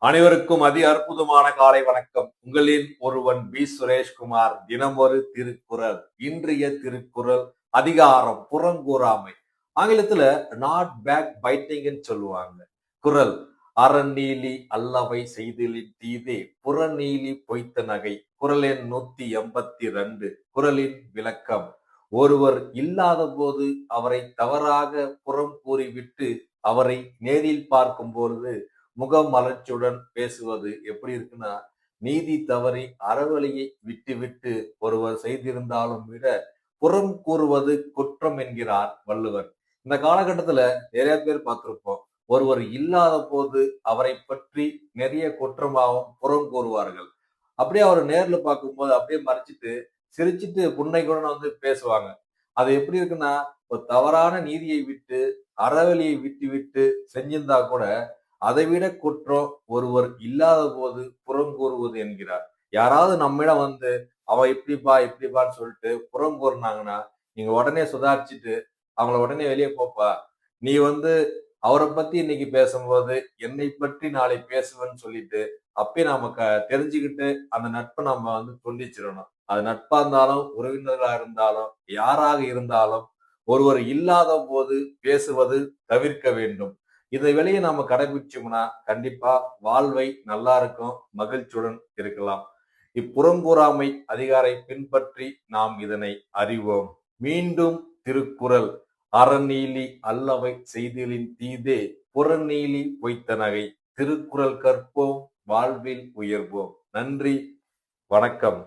அனைவருக்கும் அற்புதமான காலை வணக்கம். உங்களின் ஒருவன் பி சுரேஷ்குமார். தினமொரு திருக்குறள். இன்றைய திருக்குறள் அதிகாரம் புறங்கூறாமை. ஆங்கிலத்துல நாட் பேக் பைட்டிங்னு சொல்லுவாங்க. குறள் அறநீலி அல்லவை செய்தலின் தீதே புறநீலி பொய்த்த நகை. குறள் எண் 182. குறளின் விளக்கம்: ஒருவர் இல்லாத போது அவரை தவறாக புறம் கூறிவிட்டு அவரை நேரில் பார்க்கும் பொழுது முகமலர்ச்சியுடன் பேசுவது எப்படி இருக்குன்னா, நீதி தவறி அறவழியை விட்டுவிட்டு ஒருவர் செய்திருந்தாலும் விட புறம் கூறுவது குற்றம் என்கிறார் வள்ளுவர். இந்த காலகட்டத்துல நிறைய பேர் பார்த்திருப்போம். ஒருவர் இல்லாத போது அவரை பற்றி நிறைய குற்றமாகவும் புறம் கூறுவார்கள். அப்படியே அவர் நேர்ல பார்க்கும்போது அப்படியே மறைச்சிட்டு சிரிச்சிட்டு புன்னைக்குடன் பேசுவாங்க. அது எப்படி இருக்குன்னா, ஒரு தவறான நீதியை விட்டு அறவழியை விட்டு விட்டு செஞ்சிருந்தா கூட அதை விட குற்றம் ஒருவர் இல்லாத போது புறம் கூறுவது என்கிறார். யாராவது நம்மிடம் அவன் இப்படிப்பான்னு சொல்லிட்டு புறம் கூறினாங்கன்னா, நீங்க உடனே சுதாரிச்சுட்டு அவங்கள உடனே வெளியே போப்பா. நீ அவரை பத்தி இன்னைக்கு பேசும்போது என்னை பற்றி நாளை பேசுவேன்னு சொல்லிட்டு அப்பயே நாம தெரிஞ்சுக்கிட்டு அந்த நட்பை நம்ம துண்டிச்சிடணும். அது நட்பா இருந்தாலும் உறவினர்களா இருந்தாலும் யாராக இருந்தாலும் ஒருவர் இல்லாத போது பேசுவது தவிர்க்க வேண்டும். இதை வெளியே நாம கடைபிடிச்சோம்னா கண்டிப்பா வாழ்வை நல்லா இருக்கும், மகிழ்ச்சியுடன் இருக்கலாம். இப்புறங்கூறாமை அதிகாரை பின்பற்றி நாம் இதனை அறிவோம். மீண்டும் திருக்குறள் அறநீலி அல்லவை செய்தலின் தீதே புறநீலி பொய்த்த நகை. திருக்குறள் கற்போம், வாழ்வில் உயர்வோம். நன்றி, வணக்கம்.